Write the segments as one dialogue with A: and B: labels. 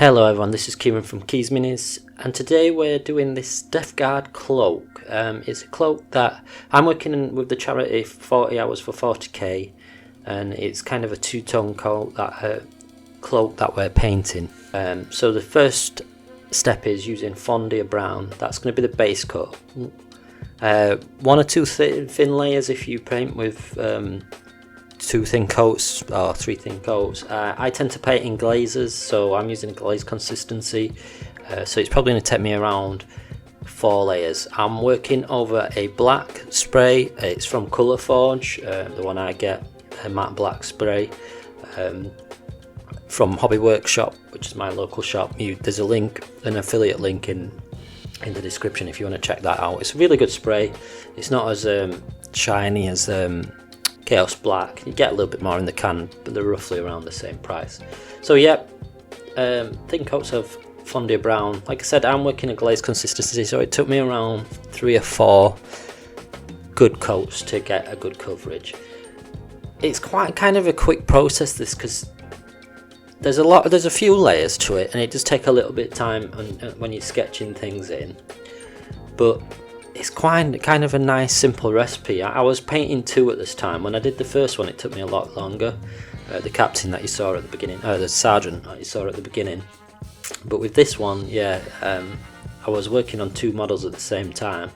A: Hello everyone, this is Kieran from Keys Minis, and today we're doing this Deathguard Cloak. It's a cloak that I'm working with the charity 40 hours for 40k, and it's kind of a two-tone cloak that we're painting. So the first step is using Thonida Brown. That's going to be the base coat. One or two thin layers if you paint with two thin coats or three thin coats. I tend to paint in glazes, so I'm using a glaze consistency, so it's probably going to take me around 4 layers. I'm working over a black spray. It's from Colourforge, the one I get, a matte black spray from Hobby Workshop, which is my local shop. There's a link, an affiliate link in the description if you want to check that out. It's a really good spray. It's not as shiny as Chaos Black. You get a little bit more in the can, but they're roughly around the same price. So yeah, thin coats of Thonida Brown. Like I said, I'm working a glaze consistency, so it took me around 3 or 4 good coats to get a good coverage. It's quite kind of a quick process, this, because there's a few layers to it, and it does take a little bit of time when you're sketching things in, but it's kind of a nice simple recipe. I was painting 2 at this time. When I did the first one, it took me a lot longer. The captain that you saw at the beginning, the sergeant that you saw at the beginning. But with this one, yeah, I was working on 2 models at the same time.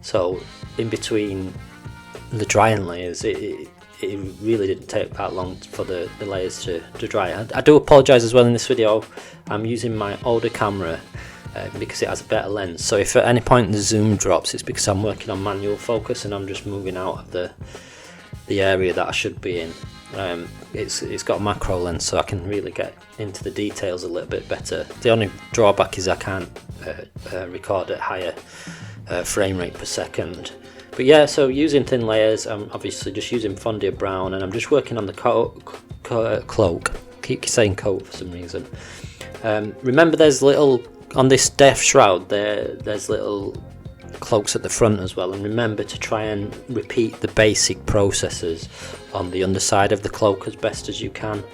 A: So in between the drying layers, it really didn't take that long for the layers to dry. I do apologise as well in this video. I'm using my older camera because it has a better lens, so if at any point the zoom drops, it's because I'm working on manual focus and I'm just moving out of the area that I should be in. It's got a macro lens, so I can really get into the details a little bit better. The only drawback is I can't record at higher frame rate per second. But yeah, so using thin layers, I'm obviously just using Thonida Brown, and I'm just working on the cloak. Keep saying coat for some reason. Remember, there's little on this death shroud. There's little cloaks at the front as well, and remember to try and repeat the basic processes on the underside of the cloak as best as you can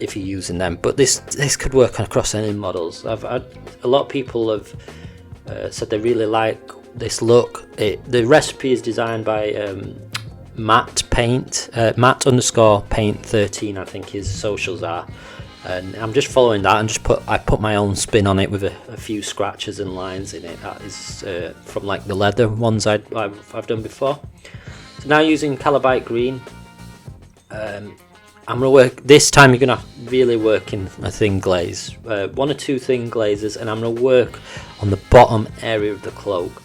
A: if you're using them. But this could work across any models. I've had a lot of people have said they really like this look. The recipe is designed by Matt Paint, Matt_Paint 13, I think his socials are, and I'm just following that and I put my own spin on it with a few scratches and lines in it. That is from like the leather ones I've done before. So now using Kabalite Green, I'm gonna work this time. You're gonna really work in a thin glaze, 1 or 2 thin glazes, and I'm gonna work on the bottom area of the cloak.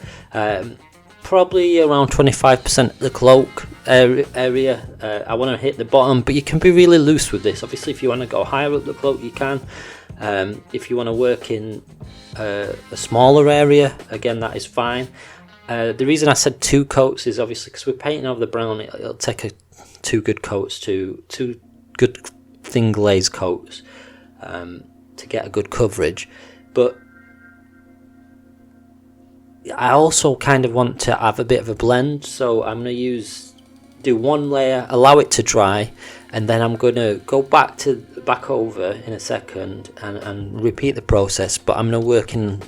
A: Probably around 25% of the cloak area. I want to hit the bottom, but you can be really loose with this. Obviously, if you want to go higher up the cloak, you can. If you want to work in a smaller area, again, that is fine. The reason I said 2 coats is obviously because we're painting over the brown. It'll take 2 good coats, two good thin glaze coats to get a good coverage. But I also kind of want to have a bit of a blend, so I'm going to do 1 layer, allow it to dry, and then I'm going to go back over in a second and repeat the process. But I'm going to work in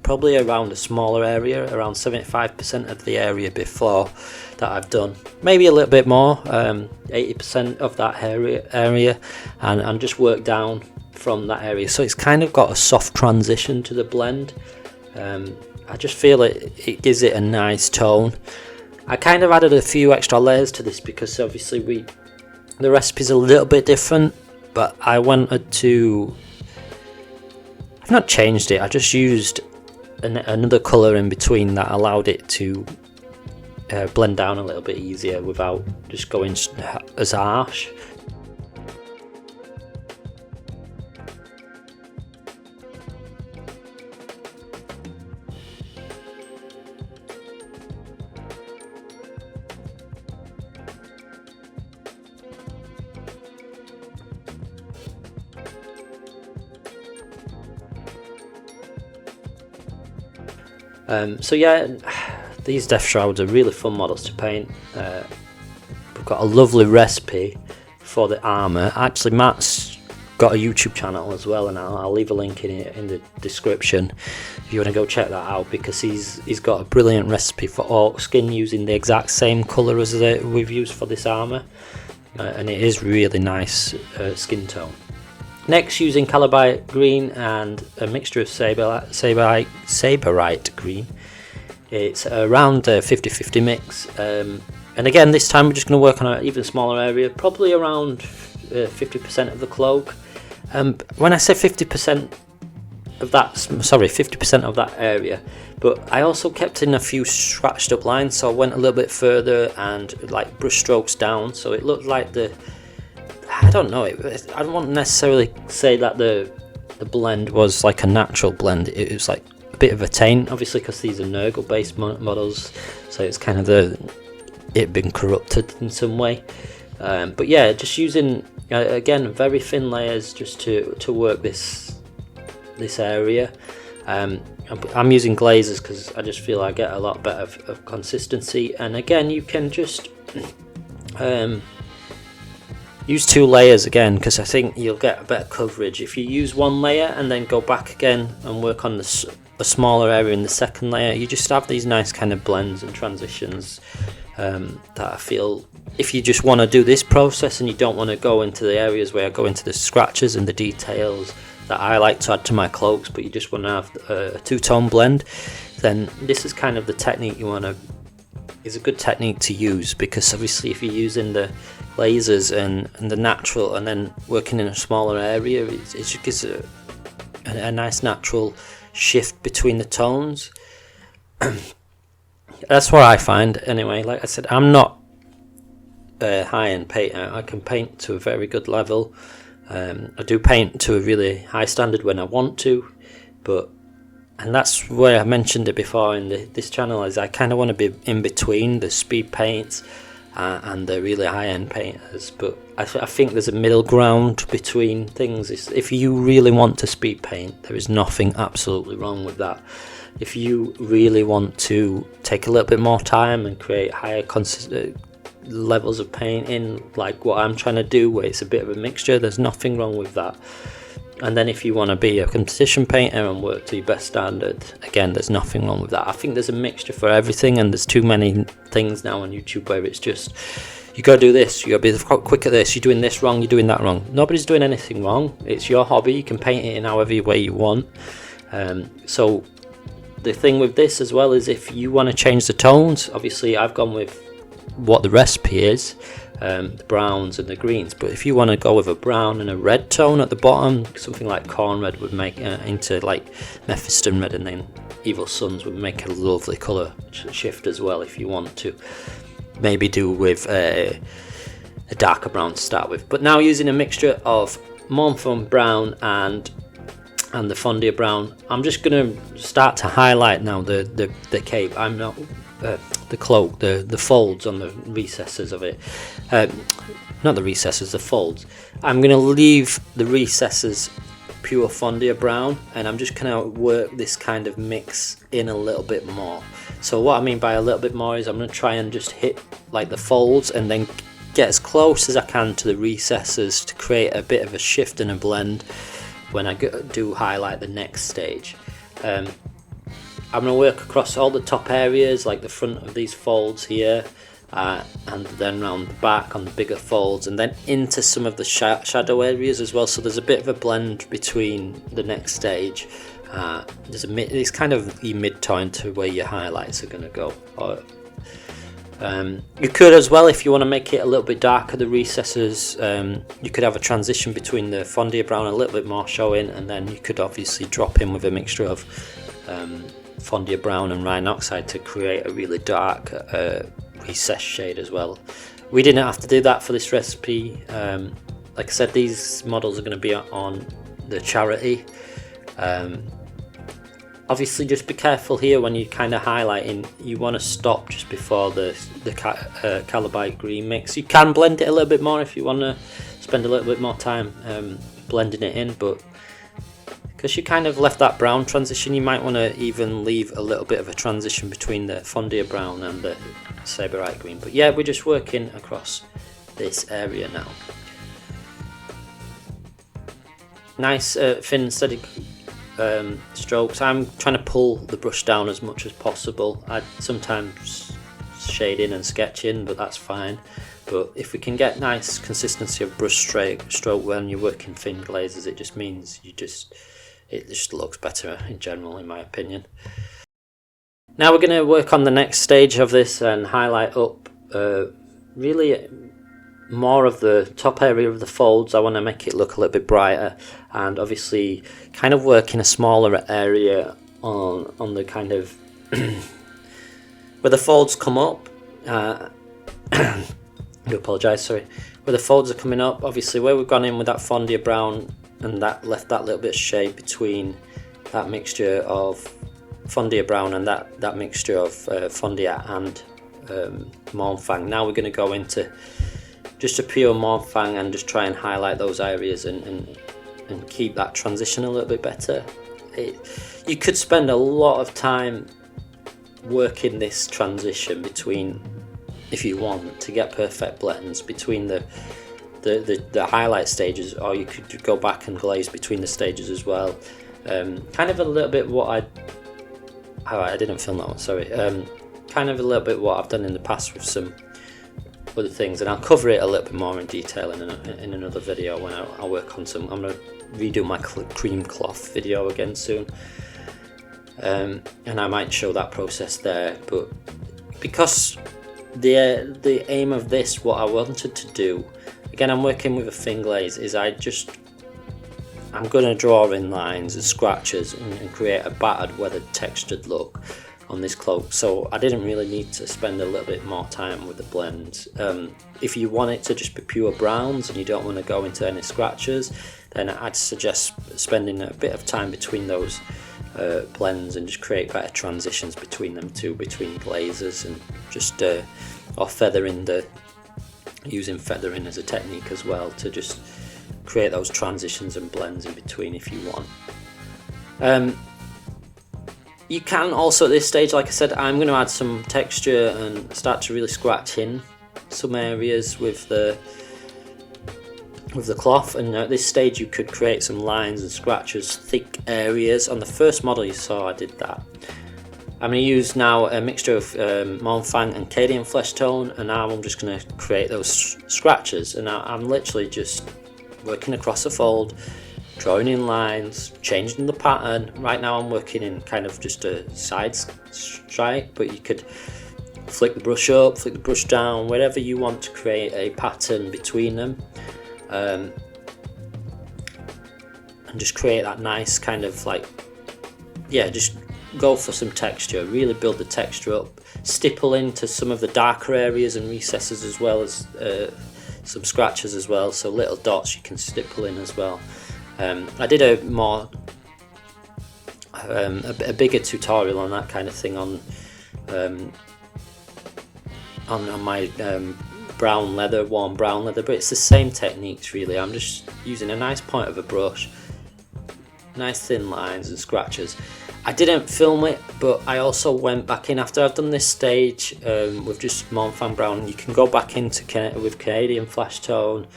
A: probably around a smaller area, around 75% of the area before that I've done, maybe a little bit more, 80% of that area, and just work down from that area, so it's kind of got a soft transition to the blend. I just feel it gives it a nice tone. I kind of added a few extra layers to this because obviously the recipe's a little bit different, but I wanted to, I've not changed it, I just used another colour in between that allowed it to blend down a little bit easier without just going as harsh. So yeah, these Death Shrouds are really fun models to paint. We've got a lovely recipe for the armour. Actually, Matt's got a YouTube channel as well, and I'll leave a link in the description if you want to go check that out, because he's got a brilliant recipe for orc skin using the exact same colour as we've used for this armour, and it is really nice skin tone. Next, using Kabalite Green and a mixture of Sybarite Green. It's around a 50-50 mix, and again this time we're just going to work on an even smaller area, probably around 50% of the cloak. When I say 50% of that, sorry, 50% of that area, but I also kept in a few scratched up lines, so I went a little bit further and like brush strokes down, so it looked like I don't know, I don't want to necessarily say that the blend was like a natural blend. It was like a bit of a taint, obviously, because these are Nurgle based models, so it's kind of it been corrupted in some way. But yeah, just using again very thin layers just to work this area. I'm using glazes because I just feel I get a lot better of consistency, and again you can just use 2 layers again, because I think you'll get a better coverage. If you use 1 layer and then go back again and work on a smaller area in the second layer, you just have these nice kind of blends and transitions that I feel, if you just want to do this process and you don't want to go into the areas where I go into the scratches and the details that I like to add to my cloaks, but you just want to have a 2-tone blend, then this is kind of the technique you want to, is a good technique to use, because obviously if you're using the lasers and the natural and then working in a smaller area, it just gives a nice natural shift between the tones. That's what I find anyway. Like I said, I'm not a high-end painter. I can paint to a very good level. I do paint to a really high standard when I want to, and that's where I mentioned it before in this channel, is I kind of want to be in between the speed paints and the really high-end painters, but I think there's a middle ground between things. If you really want to speed paint, there is nothing absolutely wrong with that. If you really want to take a little bit more time and create higher levels of painting, like what I'm trying to do, where it's a bit of a mixture, there's nothing wrong with that. And then if you want to be a competition painter and work to your best standard, again, there's nothing wrong with that. I think there's a mixture for everything, and there's too many things now on YouTube where it's just, you gotta do this, you gotta be quick at this, you're doing this wrong, you're doing that wrong. Nobody's doing anything wrong. It's your hobby, you can paint it in however way you want. So the thing with this as well is, if you want to change the tones, obviously I've gone with what the recipe is, the browns and the greens, but if you want to go with a brown and a red tone at the bottom, something like corn red would make into like Mephiston red, and then Evil Suns would make a lovely colour shift as well, if you want to maybe do with a darker brown to start with. But now using a mixture of Mournfang Brown and the Thonida Brown, I'm just going to start to highlight now the cape. I'm not the cloak, the folds on the recesses of it, not the recesses, the folds. I'm going to leave the recesses pure Thonida Brown, and I'm just going to work this kind of mix in a little bit more. So what I mean by a little bit more is I'm going to try and just hit like the folds and then get as close as I can to the recesses to create a bit of a shift and a blend when I do highlight the next stage. I'm going to work across all the top areas, like the front of these folds here, and then round the back on the bigger folds, and then into some of the shadow areas as well. So there's a bit of a blend between the next stage. It's kind of the mid-tone to where your highlights are going to go. You could as well, if you want to make it a little bit darker, the recesses, you could have a transition between the Thonida Brown a little bit more showing, and then you could obviously drop in with a mixture of Thonida Brown and Rhine Oxide to create a really dark recess shade as well. We didn't have to do that for this recipe. Like I said, these models are going to be on the charity. Obviously, just be careful here when you're kind of highlighting. You want to stop just before the Kabalite Green mix. You can blend it a little bit more if you want to spend a little bit more time blending it in, but because you kind of left that brown transition, you might want to even leave a little bit of a transition between the Thonida Brown and the Sybarite Green. But yeah, we're just working across this area now. nice thin steady strokes. I'm trying to pull the brush down as much as possible. I sometimes shade in and sketch in, but that's fine. But if we can get nice consistency of brush stroke when you're working thin glazes, it just means it just looks better in general, in my opinion. Now we're going to work on the next stage of this and highlight up really more of the top area of the folds. I want to make it look a little bit brighter, and obviously kind of work in a smaller area on the kind of where the folds come up. I do apologise, sorry. Where the folds are coming up, obviously where we've gone in with that Thonida Brown, and that left that little bit of shade between that mixture of Thonida Brown and that mixture of Thonida and Mournfang. Now we're going to go into just a pure Mournfang and just try and highlight those areas and keep that transition a little bit better. You could spend a lot of time working this transition between, if you want to get perfect blends between the highlight stages, or you could go back and glaze between the stages as well. Kind of a little bit what I didn't film that one, sorry. Kind of a little bit what I've done in the past with some other things, and I'll cover it a little bit more in detail in another video when I work on some. I'm going to redo my cream cloth video again soon, and I might show that process there. But because the aim of this, what I wanted to do, again, I'm working with a thin glaze, is I'm going to draw in lines and scratches and create a battered, weathered, textured look on this cloak. So I didn't really need to spend a little bit more time with the blends. If you want it to just be pure browns and you don't want to go into any scratches, then I'd suggest spending a bit of time between those blends and just create better transitions between them two, between glazes, and just or using feathering as a technique as well to just create those transitions and blends in between if you want. You can also at this stage, like I said, I'm going to add some texture and start to really scratch in some areas with the cloth, and at this stage you could create some lines and scratches, thick areas. On the first model you saw I did that. I'm going to use now a mixture of Mournfang and Cadian Fleshtone, and now I'm just going to create those scratches, and I'm literally just working across the fold, drawing in lines, changing the pattern. Right now I'm working in kind of just a side strike, but you could flick the brush up, flick the brush down, wherever you want to create a pattern between them, and just create that nice kind of like, yeah, just go for some texture, really build the texture up, stipple into some of the darker areas and recesses, as well as some scratches as well, so little dots you can stipple in as well. I did a bigger tutorial on that kind of thing on my brown leather, warm brown leather, but it's the same techniques really. I'm just using a nice point of a brush, nice thin lines and scratches. I didn't film it, but I also went back in after I've done this stage with just Mournfang Brown. You can go back into with Cadian Fleshtone,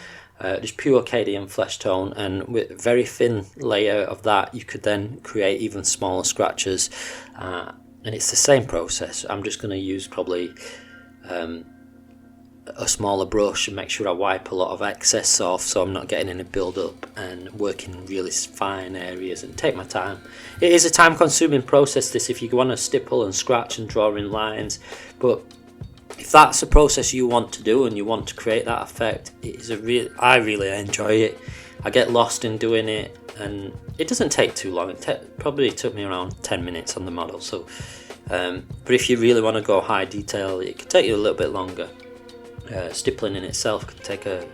A: just pure Cadian Fleshtone, and with a very thin layer of that you could then create even smaller scratches, and it's the same process. I'm just going to use probably a smaller brush and make sure I wipe a lot of excess off so I'm not getting any build up, and work in really fine areas and take my time. It is a time consuming process this, if you want to stipple and scratch and draw in lines, but if that's a process you want to do and you want to create that effect, it is I really enjoy it. I get lost in doing it, and it doesn't take too long. It probably took me around 10 minutes on the model, so but if you really want to go high detail, it could take you a little bit longer. Stippling in itself can take a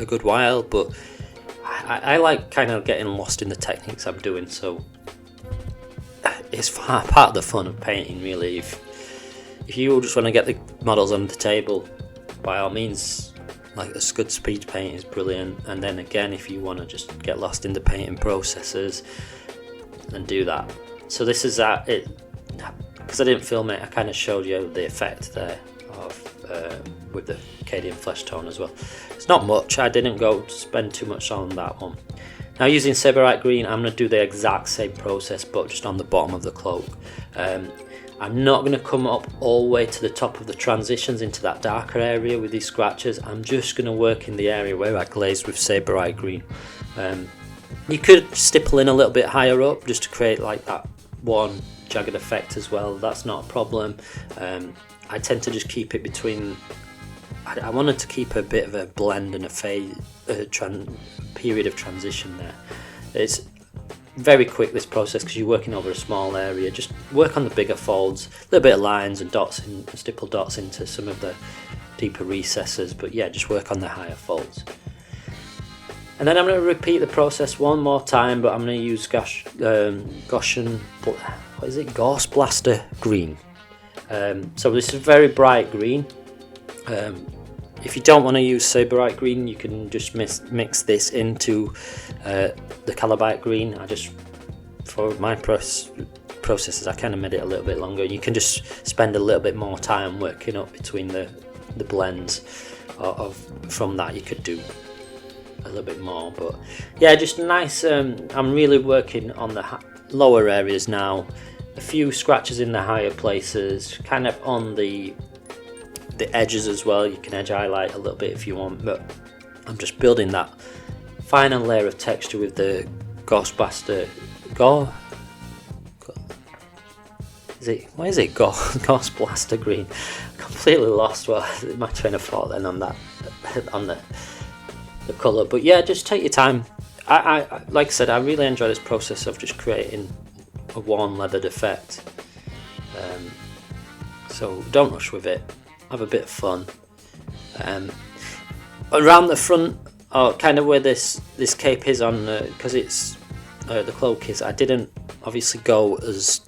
A: good while, but I like kind of getting lost in the techniques I'm doing, so it's part of the fun of painting really. If you just want to get the models on the table, by all means, like a good speed paint is brilliant, and then again if you want to just get lost in the painting processes, then do that. So this is it, because I didn't film it, I kind of showed you the effect there of with the Cadian Fleshtone as well. It's not much, I didn't go spend too much on that one. Now using Sybarite Green, I'm going to do the exact same process but just on the bottom of the cloak. I'm not going to come up all the way to the top of the transitions into that darker area with these scratches. I'm just going to work in the area where I glazed with Sybarite Green. You could stipple in a little bit higher up just to create like that one jagged effect as well. That's not a problem. I tend to just keep it between. I wanted to keep a bit of a blend and a phase, period of transition there. It's very quick, this process, because you're working over a small area. Just work on the bigger folds, a little bit of lines and dots and stipple dots into some of the deeper recesses, but yeah, just work on the higher folds. And then I'm going to repeat the process one more time, but I'm going to use Guas Blaster Green. So this is very bright green. If you don't want to use Sybarite Green, you can just mix this into the Kabalite Green. For my processes, I kind of made it a little bit longer. You can just spend a little bit more time working up between the blends from that. You could do a little bit more, but yeah, just nice. I'm really working on the lower areas now. A few scratches in the higher places, kind of on the edges as well. You can edge highlight a little bit if you want, but I'm just building that final layer of texture with the Guas Blaster. Guas Blaster Green. Completely lost my train of thought then on that, on the colour. But yeah, just take your time. I like I said, I really enjoy this process of just creating a warm leathered effect. So don't rush with it. Have a bit of fun. Around the front, kind of where this cape is on, because it's the cloak is. I didn't obviously go as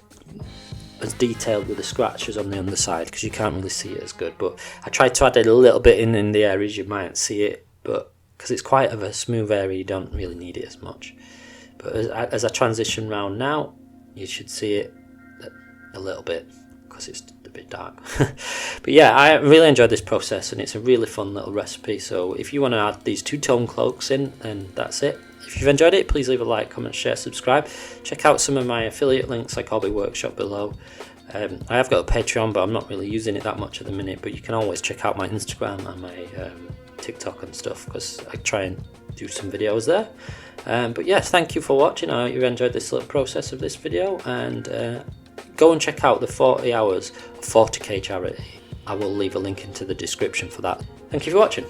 A: detailed with the scratches on the underside because you can't really see it as good. But I tried to add a little bit in the areas you might see it, but because it's quite of a smooth area, you don't really need it as much. But as I transition round now, you should see it a little bit because it's a bit dark. But yeah, I really enjoyed this process and it's a really fun little recipe. So if you want to add these two-tone cloaks in, then that's it. If you've enjoyed it, please leave a like, comment, share, subscribe. Check out some of my affiliate links like Hobby Workshop below. I have got a Patreon, but I'm not really using it that much at the minute. But you can always check out my Instagram and my TikTok and stuff because I try and do some videos there. But yes, thank you for watching. I hope you enjoyed this little process of this video, and go and check out the 40 hours of 40k charity. I will leave a link into the description for that. Thank you for watching.